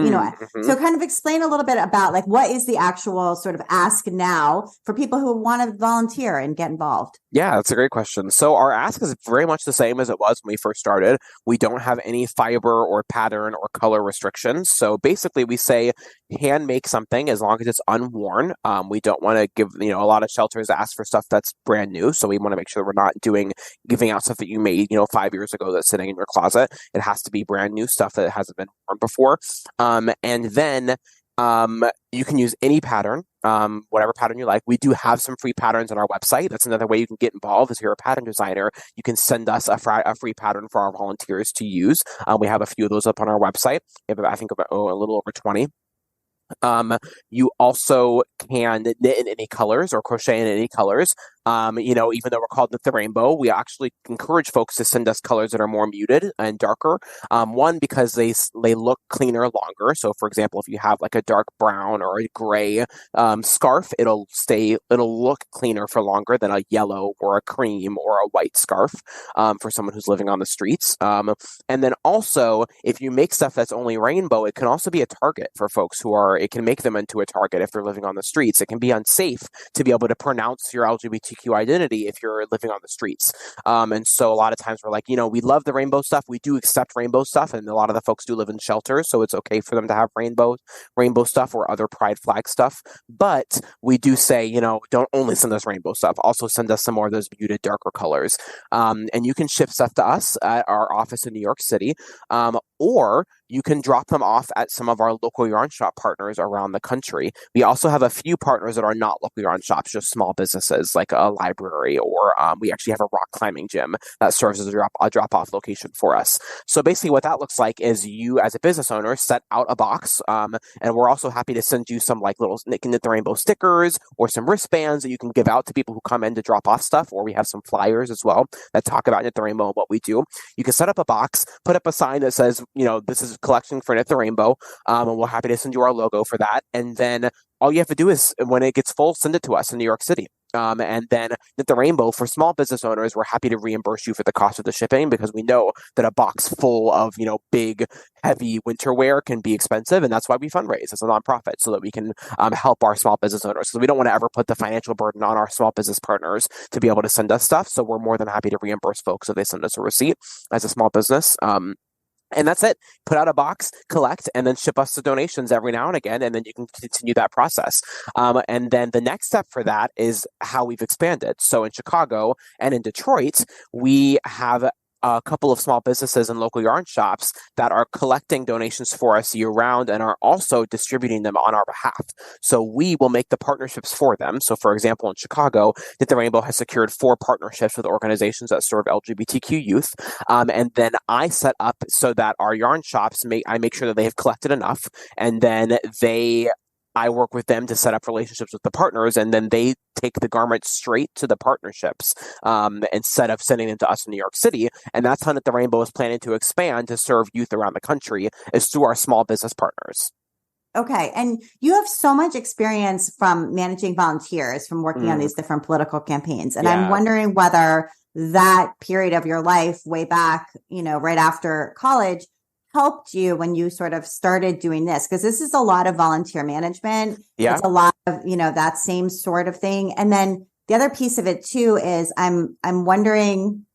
S1: so kind of explain a little bit about like, what is the actual sort of ask now for people who want to volunteer and get involved?
S2: Yeah, that's a great question. So our ask is very much the same as it was when we first started. We don't have any fiber or pattern or color restrictions. So basically we say hand make something as long as it's unworn. We don't want to a lot of shelters ask for stuff that's brand new. So we want to make sure we're not giving out stuff that you made, 5 years ago that's sitting in your closet. It has to be brand new stuff that hasn't been worn before. And then you can use any pattern, whatever pattern you like. We do have some free patterns on our website. That's another way you can get involved. If you're a pattern designer, you can send us a free pattern for our volunteers to use. We have a few of those up on our website. We have, I think, about a little over 20. You also can knit in any colors or crochet in any colors. Even though we're called Knit the Rainbow, we actually encourage folks to send us colors that are more muted and darker. One, because they look cleaner longer. So, for example, if you have like a dark brown or a gray scarf, it'll look cleaner for longer than a yellow or a cream or a white scarf for someone who's living on the streets. And then also, if you make stuff that's only rainbow, it can also be a target for folks it can make them into a target if they're living on the streets. It can be unsafe to be able to pronounce your LGBTQ identity if you're living on the streets. And so a lot of times we're like, we love the rainbow stuff. We do accept rainbow stuff. And a lot of the folks do live in shelters. So it's okay for them to have rainbow stuff or other pride flag stuff. But we do say, don't only send us rainbow stuff. Also send us some more of those muted, darker colors. And you can ship stuff to us at our office in New York City. Or you can drop them off at some of our local yarn shop partners around the country. We also have a few partners that are not local yarn shops, just small businesses like a library, or we actually have a rock climbing gym that serves as a drop-off location for us. So basically what that looks like is you as a business owner set out a box, and we're also happy to send you some like little Knit the Rainbow stickers or some wristbands that you can give out to people who come in to drop off stuff, or we have some flyers as well that talk about Knit the Rainbow and what we do. You can set up a box, put up a sign that says, this is collection for Knit the Rainbow, and we're happy to send you our logo for that. And then all you have to do is, when it gets full, send it to us in New York City. And then Knit the Rainbow, for small business owners, we're happy to reimburse you for the cost of the shipping, because we know that a box full of, big, heavy winter wear can be expensive. And that's why we fundraise as a nonprofit, so that we can help our small business owners. So we don't want to ever put the financial burden on our small business partners to be able to send us stuff. So we're more than happy to reimburse folks if they send us a receipt as a small business. And that's it. Put out a box, collect, and then ship us the donations every now and again, and then you can continue that process. And then the next step for that is how we've expanded. So in Chicago and in Detroit, we have a couple of small businesses and local yarn shops that are collecting donations for us year round and are also distributing them on our behalf. So we will make the partnerships for them. So for example, in Chicago, Knit the Rainbow has secured 4 partnerships with organizations that serve LGBTQ youth. And then I set up so that our yarn shops, I make sure that they have collected enough, and then I work with them to set up relationships with the partners, and then they take the garments straight to the partnerships instead of sending them to us in New York City. And that's how Knit the Rainbow is planning to expand to serve youth around the country, is through our small business partners.
S1: Okay. And you have so much experience from managing volunteers, from working on these different political campaigns. And I'm wondering whether that period of your life way back, right after college, helped you when you sort of started doing this? Because this is a lot of volunteer management. Yeah. It's a lot of, that same sort of thing. And then the other piece of it too is I'm wondering,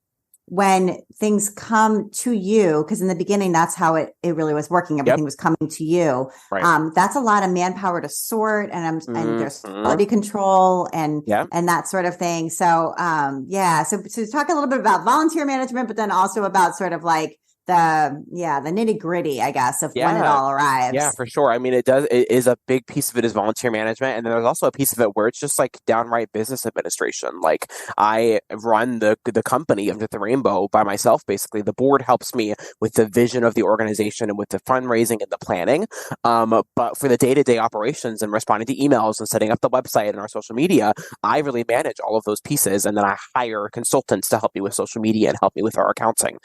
S1: when things come to you, because in the beginning, that's how it really was working. Everything was coming to you. Right. That's a lot of manpower to sort, and there's quality control and that sort of thing. So, so talk a little bit about volunteer management, but then also about sort of like the nitty gritty, I guess, of when it all arrives.
S2: Yeah, for sure. I mean, it is a big piece of it is volunteer management. And then there's also a piece of it where it's just like downright business administration. Like, I run the company of Knit the Rainbow by myself, basically. The board helps me with the vision of the organization and with the fundraising and the planning. But for the day-to-day operations and responding to emails and setting up the website and our social media, I really manage all of those pieces. And then I hire consultants to help me with social media and help me with our accounting.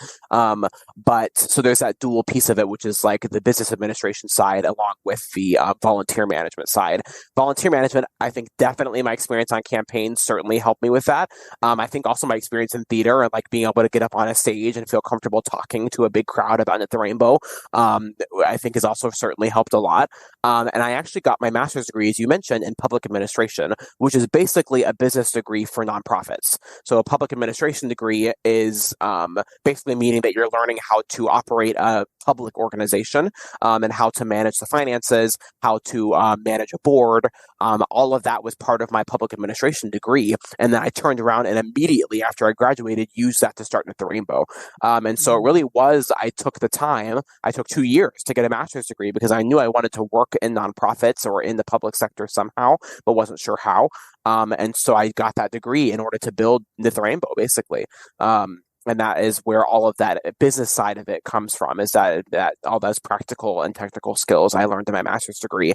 S2: But so there's that dual piece of it, which is like the business administration side along with the volunteer management side. Volunteer management, I think definitely my experience on campaigns certainly helped me with that. I think also my experience in theater and like being able to get up on a stage and feel comfortable talking to a big crowd about Knit the Rainbow, I think has also certainly helped a lot. And I actually got my master's degree, as you mentioned, in public administration, which is basically a business degree for nonprofits. So a public administration degree is basically meaning that you're learning how how to operate a public organization, and how to manage the finances, how to manage a board. All of that was part of my public administration degree. And then I turned around and immediately after I graduated, used that to start Knit the Rainbow. And so it really was, I took 2 years to get a master's degree because I knew I wanted to work in nonprofits or in the public sector somehow, but wasn't sure how. And so I got that degree in order to build Knit the Rainbow, basically. And that is where all of that business side of it comes from, is that all those practical and technical skills I learned in my master's degree.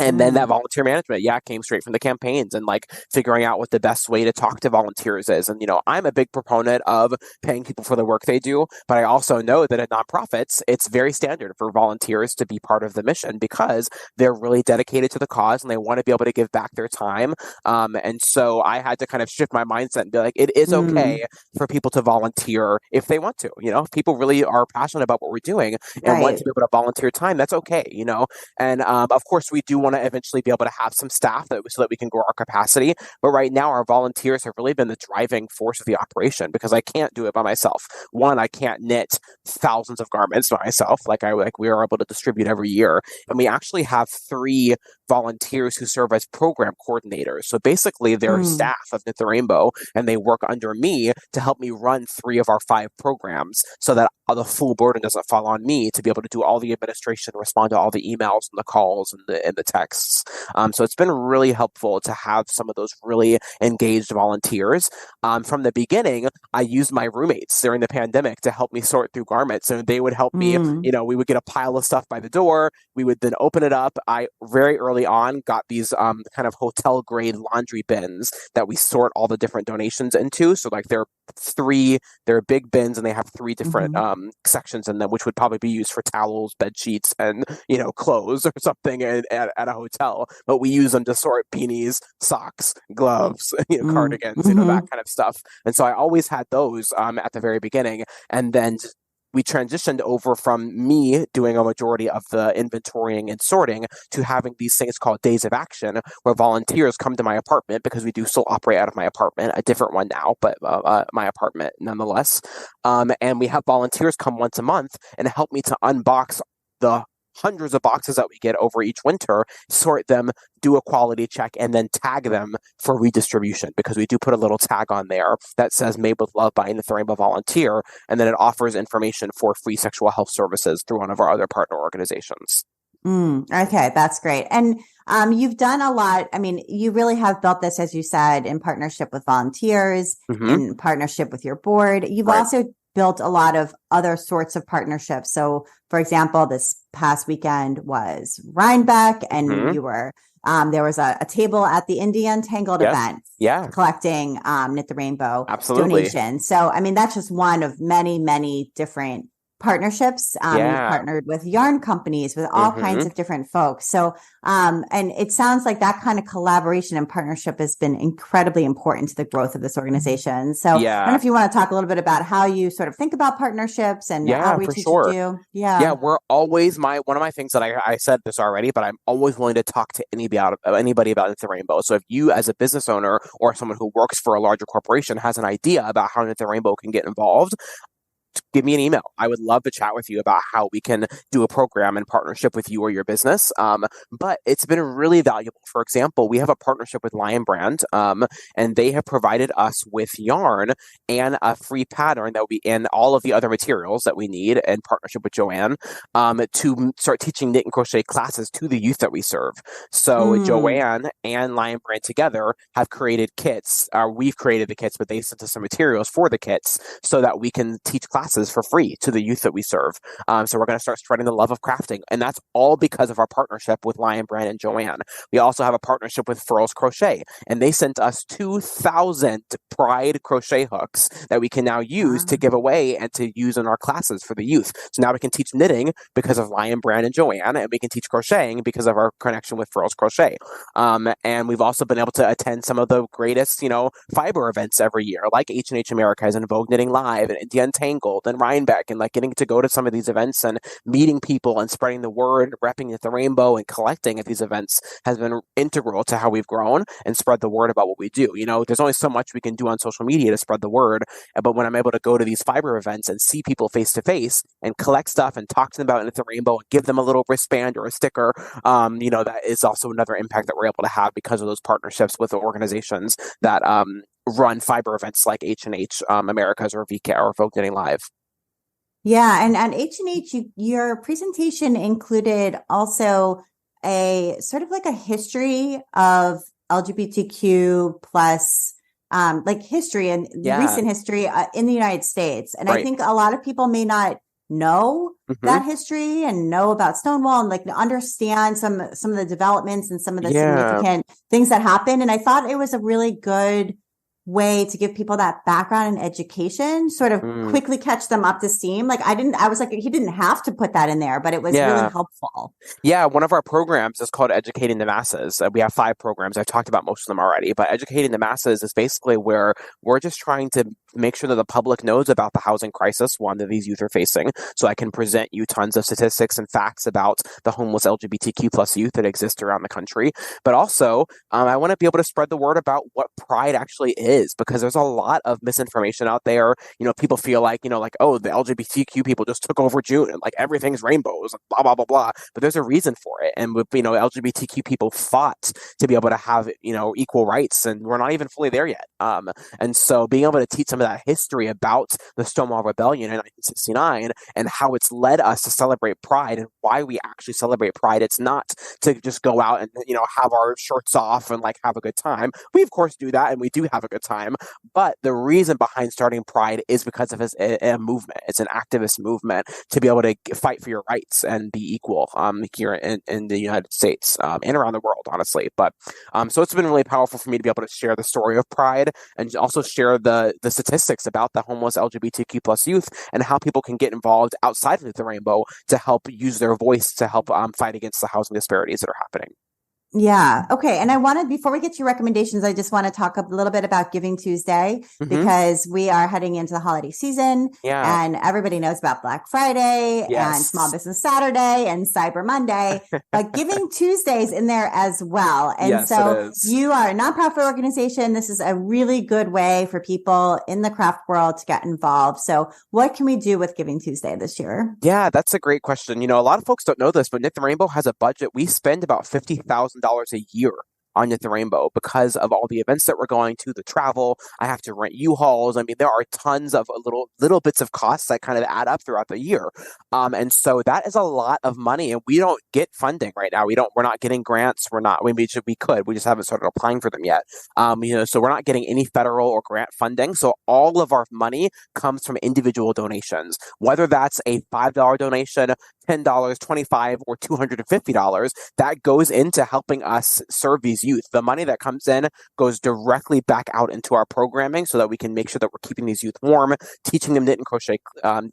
S2: And then that volunteer management, came straight from the campaigns and like figuring out what the best way to talk to volunteers is. And, I'm a big proponent of paying people for the work they do, but I also know that at nonprofits, it's very standard for volunteers to be part of the mission because they're really dedicated to the cause and they want to be able to give back their time. And so I had to kind of shift my mindset and be like, it is okay for people to volunteer if they want to, if people really are passionate about what we're doing and want to be able to volunteer time, that's okay, And of course, we do want to eventually be able to have some staff so that we can grow our capacity. But right now, our volunteers have really been the driving force of the operation because I can't do it by myself. One, I can't knit thousands of garments by myself like we are able to distribute every year. And we actually have 3 volunteers who serve as program coordinators. So basically, they're staff of Knit the Rainbow, and they work under me to help me run 3 of our 5 programs so that the full burden doesn't fall on me to be able to do all the administration, respond to all the emails and the calls and the texts. So it's been really helpful to have some of those really engaged volunteers. From the beginning, I used my roommates during the pandemic to help me sort through garments, and they would help me. We would get a pile of stuff by the door. We would then open it up. I very early on got these kind of hotel grade laundry bins that we sort all the different donations into. So like they're big bins and they have 3 different sections in them, which would probably be used for towels, bed sheets, and clothes or something at a hotel. But we use them to sort beanies, socks, gloves, cardigans, that kind of stuff. And so I always had those at the very beginning, and then we transitioned over from me doing a majority of the inventorying and sorting to having these things called days of action, where volunteers come to my apartment, because we do still operate out of my apartment, a different one now, but my apartment nonetheless. And we have volunteers come once a month and help me to unbox the hundreds of boxes that we get over each winter, sort them, do a quality check, and then tag them for redistribution, because we do put a little tag on there that says "Made with Love" by Knit the Rainbow Volunteer, and then it offers information for free sexual health services through one of our other partner organizations.
S1: Okay, that's great. And you've done a lot. I mean, you really have built this, as you said, in partnership with volunteers, in partnership with your board. You've also built a lot of other sorts of partnerships. So, for example, this past weekend was Rhinebeck, and you were there was a table at the Indie Untangled event, collecting Knit the Rainbow donations. So, I mean, that's just one of many, many different partnerships. You've partnered with yarn companies, with all kinds of different folks. So, and it sounds like that kind of collaboration and partnership has been incredibly important to the growth of this organization. So I don't know if you want to talk a little bit about how you sort of think about partnerships and outreach that you do.
S2: We're always one of my things that I said this already, but I'm always willing to talk to anybody about Knit the Rainbow. So if you, as a business owner or someone who works for a larger corporation, has an idea about how Knit the Rainbow can get involved, give me an email. I would love to chat with you about how we can do a program in partnership with you or your business. But it's been really valuable. For example, we have a partnership with Lion Brand, and they have provided us with yarn and a free pattern that will be in all of the other materials that we need in partnership with Joanne, to start teaching knit and crochet classes to the youth that we serve. So Joanne and Lion Brand together have created kits. We've created the kits, but they sent us some materials for the kits so that we can teach classes for free to the youth that we serve. So we're going to start spreading the love of crafting. And that's all because of our partnership with Lion Brand and Joanne. We also have a partnership with Furls Crochet, and they sent us 2,000 Pride crochet hooks that we can now use to give away and to use in our classes for the youth. So now we can teach knitting because of Lion Brand and Joanne, and we can teach crocheting because of our connection with Furls Crochet. And we've also been able to attend some of the greatest, fiber events every year, like H&H Americas and Vogue Knitting Live and Indie Untangled Ringgold and Rhinebeck, and like getting to go to some of these events and meeting people and spreading the word, repping at the Rainbow and collecting at these events has been integral to how we've grown and spread the word about what we do. There's only so much we can do on social media to spread the word, but when I'm able to go to these fiber events and see people face to face and collect stuff and talk to them about it at the Rainbow and give them a little wristband or a sticker, that is also another impact that we're able to have because of those partnerships with the organizations that run fiber events like H&H Americas or VK or Folk Knitting Live.
S1: Yeah, and H&H, your presentation included also a sort of like a history of LGBTQ plus like history and recent history in the United States. And I think a lot of people may not know that history and know about Stonewall and like understand some of the developments and some of the significant things that happened. And I thought it was a really good way to give people that background and education, sort of quickly catch them up to steam. Like I was like, he didn't have to put that in there, but it was really helpful.
S2: Yeah, one of our programs is called Educating the Masses. We have 5 programs. I've talked about most of them already, but Educating the Masses is basically where we're just trying to make sure that the public knows about the housing crisis, one that these youth are facing. So I can present you tons of statistics and facts about the homeless LGBTQ plus youth that exist around the country. But also, I want to be able to spread the word about what pride actually is, because there's a lot of misinformation out there. People feel like, oh, the LGBTQ people just took over June and like everything's rainbows, blah, blah, blah, blah. But there's a reason for it. And with, LGBTQ people fought to be able to have, equal rights, and we're not even fully there yet. And so being able to teach some of that history about the Stonewall Rebellion in 1969 and how it's led us to celebrate Pride and why we actually celebrate Pride. It's not to just go out and, have our shirts off and like have a good time. We of course do that, and we do have a good time. But the reason behind starting Pride is because of a movement. It's an activist movement to be able to fight for your rights and be equal here in the United States and around the world, honestly. But so it's been really powerful for me to be able to share the story of Pride and also share the statistics about the homeless LGBTQ plus youth and how people can get involved outside of the Rainbow to help use their voice to help fight against the housing disparities that are happening.
S1: Yeah. Okay. And before we get to your recommendations, I just want to talk a little bit about Giving Tuesday, because we are heading into the holiday season and everybody knows about Black Friday and Small Business Saturday and Cyber Monday, but Giving Tuesday's in there as well. And so you are a nonprofit organization. This is a really good way for people in the craft world to get involved. So what can we do with Giving Tuesday this year?
S2: Yeah, that's a great question. A lot of folks don't know this, but Knit the Rainbow has a budget. We spend about $50,000 a year on Knit the Rainbow because of all the events that we're going to, the travel. I have to rent U-Hauls. I mean, there are tons of little bits of costs that kind of add up throughout the year. And so that is a lot of money, and we don't get funding right now. We're not getting grants. We could. We just haven't started applying for them yet. So we're not getting any federal or grant funding. So all of our money comes from individual donations, whether that's a $5 donation, $10, $25, or $250, that goes into helping us serve these youth. The money that comes in goes directly back out into our programming so that we can make sure that we're keeping these youth warm, teaching them knit and crochet,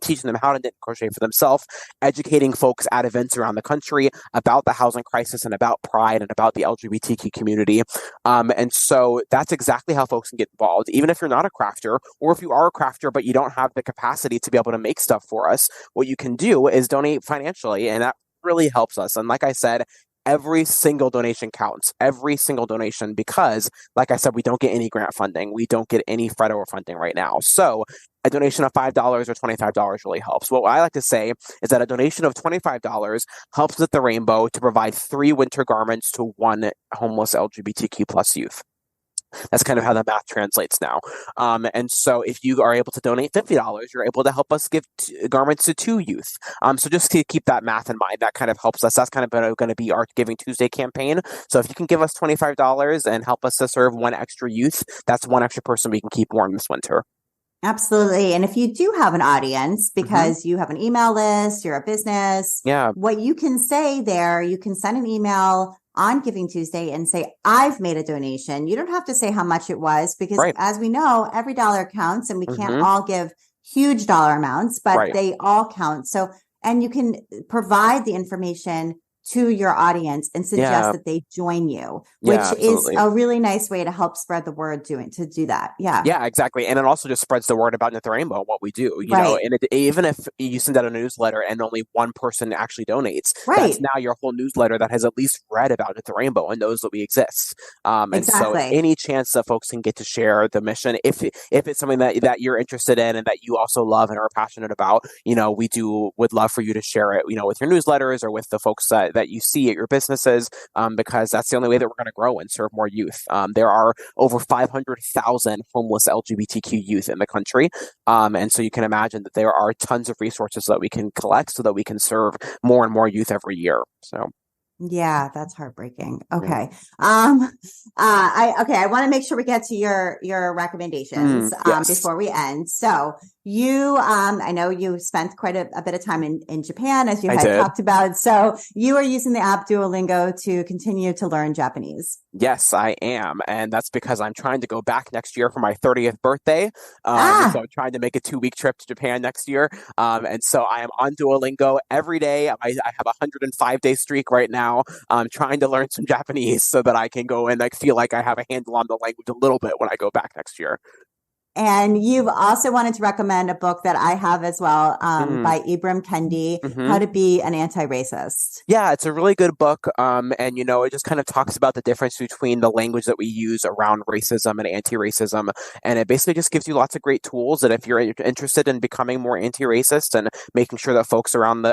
S2: teaching them how to knit and crochet for themselves, educating folks at events around the country about the housing crisis and about Pride and about the LGBTQ community. And so that's exactly how folks can get involved. Even if you're not a crafter, or if you are a crafter but you don't have the capacity to be able to make stuff for us, what you can do is donate financially, and that really helps us. And like I said, every single donation counts, every single donation, because like I said, we don't get any grant funding. We don't get any federal funding right now. So a donation of $5 or $25 really helps. What I like to say is that a donation of $25 helps with the Rainbow to provide 3 winter garments to 1 homeless LGBTQ plus youth. That's kind of how the math translates now. And so if you are able to donate $50, you're able to help us give garments to 2 youth. So just to keep that math in mind, that kind of helps us. That's kind of going to be our Giving Tuesday campaign. So if you can give us $25 and help us to serve 1 extra youth, that's 1 extra person we can keep warm this winter.
S1: Absolutely. And if you do have an audience, because you have an email list, you're a business, what you can say there, you can send an email on Giving Tuesday and say, I've made a donation. You don't have to say how much it was, because as we know, every dollar counts, and we can't all give huge dollar amounts, but they all count. So, and you can provide the information to your audience and suggest that they join you, which is a really nice way to help spread the word to do that. Yeah.
S2: Yeah, exactly. And it also just spreads the word about Knit the Rainbow and what we do, you know, and even if you send out a newsletter and only one person actually donates, that's now your whole newsletter that has at least read about Knit the Rainbow and knows that we exist. And so any chance that folks can get to share the mission, if it's something that you're interested in and that you also love and are passionate about, you know, would love for you to share it, you know, with your newsletters or with the folks that you see at your businesses, because that's the only way that we're going to grow and serve more youth. There are over 500,000 homeless LGBTQ youth in the country. And so you can imagine that there are tons of resources that we can collect so that we can serve more and more youth every year. So.
S1: Yeah, that's heartbreaking. Okay. I want to make sure we get to your recommendations before we end. So I know you spent quite a bit of time in Japan, as you had talked about. So you are using the app Duolingo to continue to learn Japanese.
S2: Yes, I am. And that's because I'm trying to go back next year for my 30th birthday. So I'm trying to make a 2-week trip to Japan next year. And so I am on Duolingo every day. I have a 105-day streak right now. I'm trying to learn some Japanese so that I can go and feel like I have a handle on the language a little bit when I go back next year.
S1: And you've also wanted to recommend a book that I have as well, by Ibram Kendi, How to Be an Anti-Racist.
S2: Yeah, it's a really good book. And, you know, it just kind of talks about the difference between the language that we use around racism and anti-racism. And it basically just gives you lots of great tools that if you're interested in becoming more anti-racist and making sure that folks around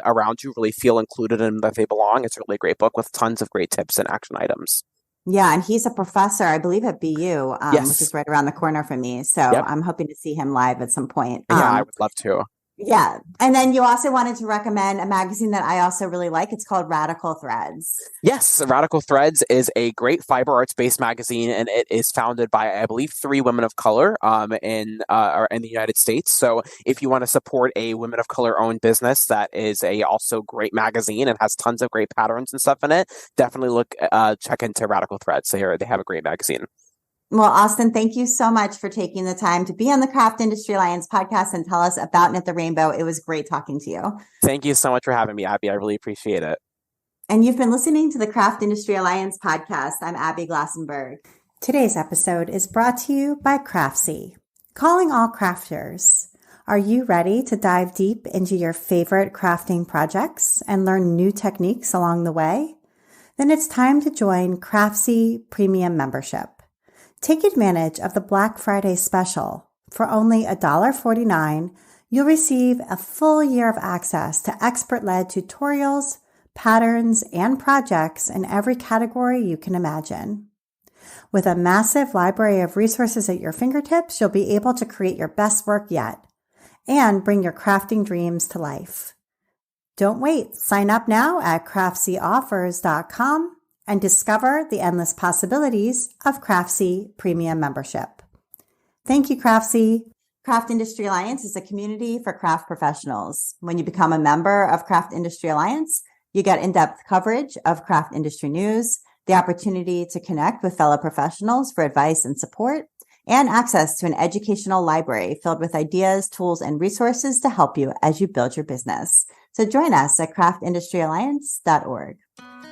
S2: you really feel included and that they belong, it's a really great book with tons of great tips and action items.
S1: Yeah, and he's a professor, I believe, at BU, which is right around the corner from me. So I'm hoping to see him live at some point.
S2: Yeah, I would love to.
S1: Yeah. And then you also wanted to recommend a magazine that I also really like. It's called Radical Threads.
S2: Yes, Radical Threads is a great fiber arts-based magazine, and it is founded by, I believe, 3 women of color in the United States. So if you want to support a women of color-owned business that is a also great magazine and has tons of great patterns and stuff in it, definitely check into Radical Threads. They have a great magazine.
S1: Well, Austin, thank you so much for taking the time to be on the Craft Industry Alliance podcast and tell us about Knit the Rainbow. It was great talking to you.
S2: Thank you so much for having me, Abby. I really appreciate it.
S1: And you've been listening to the Craft Industry Alliance podcast. I'm Abby Glassenberg. Today's episode is brought to you by Craftsy. Calling all crafters. Are you ready to dive deep into your favorite crafting projects and learn new techniques along the way? Then it's time to join Craftsy Premium Membership. Take advantage of the Black Friday special. For only $1.49, you'll receive a full year of access to expert-led tutorials, patterns, and projects in every category you can imagine. With a massive library of resources at your fingertips, you'll be able to create your best work yet and bring your crafting dreams to life. Don't wait. Sign up now at craftsyOffers.com and discover the endless possibilities of Craftsy Premium Membership. Thank you, Craftsy. Craft Industry Alliance is a community for craft professionals. When you become a member of Craft Industry Alliance, you get in-depth coverage of craft industry news, the opportunity to connect with fellow professionals for advice and support, and access to an educational library filled with ideas, tools, and resources to help you as you build your business. So join us at craftindustryalliance.org.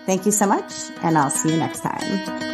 S1: Thank you so much, and I'll see you next time.